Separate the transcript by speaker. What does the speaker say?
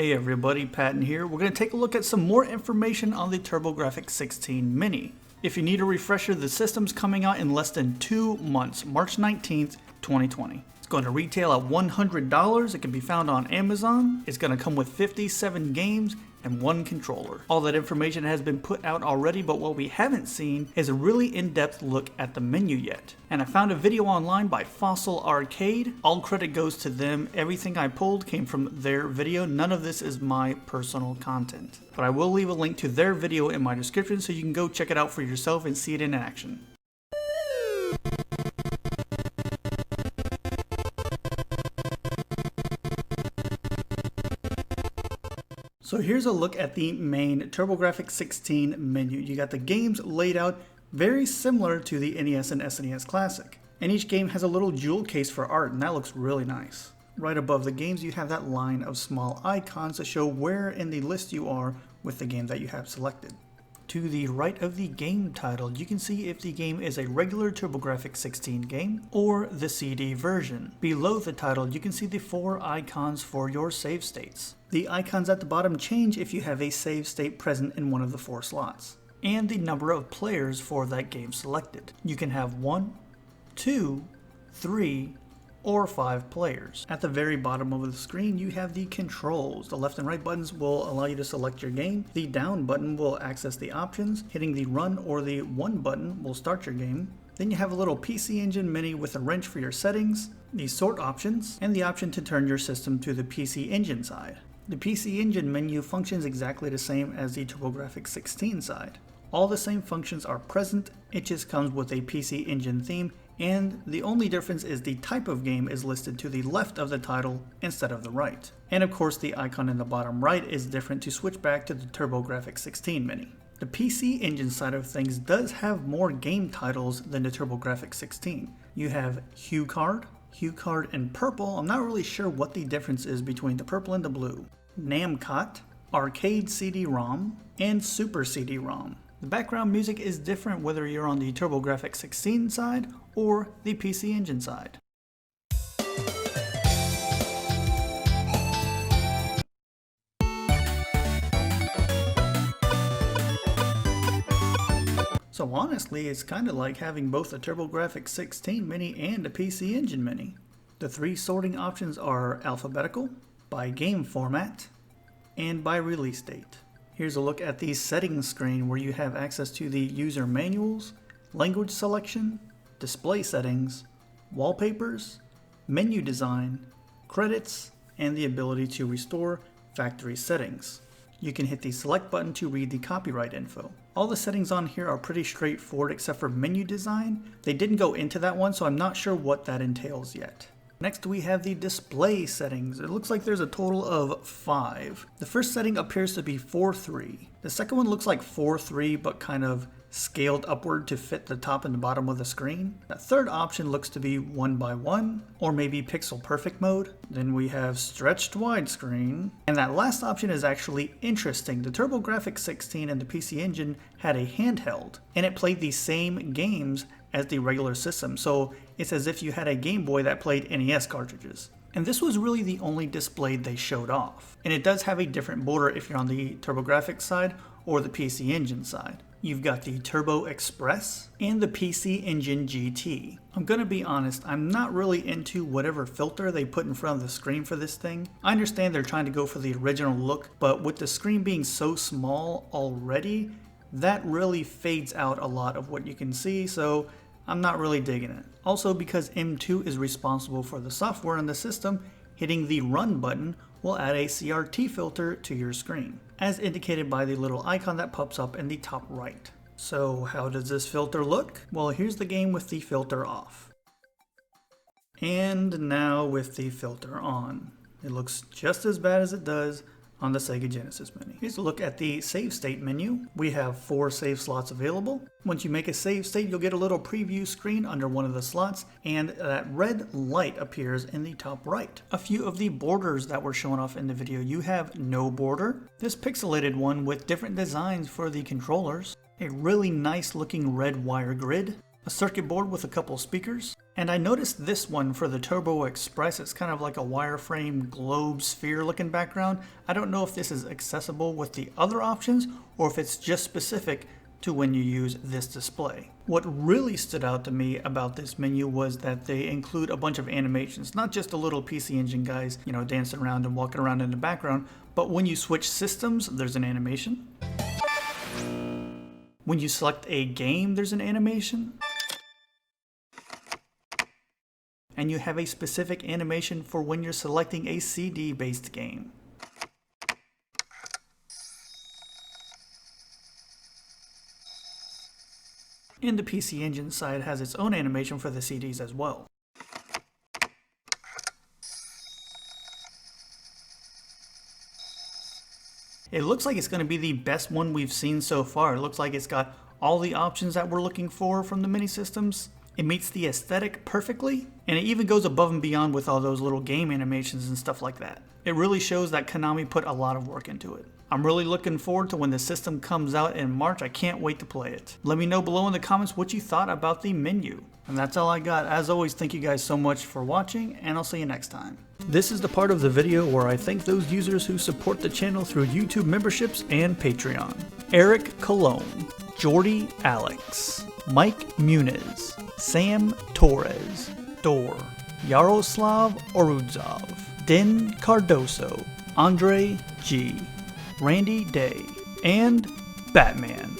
Speaker 1: Hey everybody, Patton here. We're going to take a look at some more information on the Turbografix 16 Mini. If you need a refresher, the system's coming out in less than 2 months, March 19th, 2020. It's going to retail at $100. It can be found on Amazon. It's going to come with 57 games and 1 controller. All that information has been put out already, but what we haven't seen is a really in-depth look at the menu yet. And I found a video online by Fossil Arcade. All credit goes to them. Everything I pulled came from their video. None of this is my personal content. But I will leave a link to their video in my description so you can go check it out for yourself and see it in action. So here's a look at the main Turbografix 16 menu. You got the games laid out very similar to the NES and SNES Classic. And each game has a little jewel case for art, and that looks really nice. Right above the games, you have that line of small icons to show where in the list you are with the game that you have selected. To the right of the game title, you can see if the game is a regular Turbografix 16 game or the CD version. Below the title, you can see the 4 icons for your save states. The icons at the bottom change if you have a save state present in one of the 4 slots, and the number of players for that game selected. You can have 1, 2, 3, or 5 players. At the very bottom of the screen, you have the controls. The left and right buttons will allow you to select your game. The down button will access the options. Hitting the run or the 1 button will start your game. Then you have a little PC Engine Mini with a wrench for your settings, the sort options, and the option to turn your system to the PC Engine side. The PC Engine menu functions exactly the same as the Turbografix 16 side. All the same functions are present, it just comes with a PC Engine theme, and the only difference is the type of game is listed to the left of the title instead of the right. And of course the icon in the bottom right is different to switch back to the Turbografix 16 Mini. The PC Engine side of things does have more game titles than the Turbografix 16. You have HuCard in purple. I'm not really sure what the difference is between the purple and the blue. Namcot, Arcade CD-ROM, and Super CD-ROM. The background music is different whether you're on the Turbografix 16 side or the PC Engine side. So honestly, it's kind of like having both the Turbografix 16 Mini and a PC Engine Mini. The 3 sorting options are alphabetical, by game format, and by release date. Here's a look at the settings screen where you have access to the user manuals, language selection, display settings, wallpapers, menu design, credits, and the ability to restore factory settings. You can hit the select button to read the copyright info. All the settings on here are pretty straightforward except for menu design. They didn't go into that one, so I'm not sure what that entails yet. Next we have the display settings. It looks like there's a total of 5. The first setting appears to be 4:3. The second one looks like 4:3 but kind of scaled upward to fit the top and the bottom of the screen. That third option looks to be 1:1 or maybe pixel perfect mode. Then we have stretched widescreen. And that last option is actually interesting. The Turbografix 16 and the PC Engine had a handheld and it played the same games as the regular system, so it's as if you had a Game Boy that played NES cartridges. And this was really the only display they showed off. And it does have a different border if you're on the Turbografix side or the PC Engine side. You've got the Turbo Express and the PC Engine GT. I'm gonna be honest, I'm not really into whatever filter they put in front of the screen for this thing. I understand they're trying to go for the original look, but with the screen being so small already, that really fades out a lot of what you can see, so I'm not really digging it. Also, because M2 is responsible for the software in the system, hitting the run button will add a CRT filter to your screen, as indicated by the little icon that pops up in the top right. So how does this filter look? Well, here's the game with the filter off. And now with the filter on. It looks just as bad as it does on the Sega Genesis Mini. Here's a look at the save state menu. We have 4 save slots available. Once you make a save state, you'll get a little preview screen under one of the slots, and that red light appears in the top right. A few of the borders that were shown off in the video. You have no border, this pixelated one with different designs for the controllers, a really nice looking red wire grid, a circuit board with a couple speakers, And I noticed this one for the Turbo Express, it's kind of like a wireframe globe sphere looking background. I don't know if this is accessible with the other options or if it's just specific to when you use this display. What really stood out to me about this menu was that they include a bunch of animations, not just the little PC Engine guys, you know, dancing around and walking around in the background, but when you switch systems, there's an animation. When you select a game, there's an animation. And you have a specific animation for when you're selecting a CD-based game. And the PC Engine side has its own animation for the CDs as well. It looks like it's going to be the best one we've seen so far. It looks like it's got all the options that we're looking for from the mini systems. It meets the aesthetic perfectly, and it even goes above and beyond with all those little game animations and stuff like that. It really shows that Konami put a lot of work into it. I'm really looking forward to when the system comes out in March. I can't wait to play it. Let me know below in the comments what you thought about the menu. And that's all I got. As always, thank you guys so much for watching, and I'll see you next time. This is the part of the video where I thank those users who support the channel through YouTube memberships and Patreon. Eric Cologne, Jordy Alex, Mike Muniz, Sam Torres, Dor, Yaroslav Orudzov, Den Cardoso, Andre G, Randy Day, and Batman.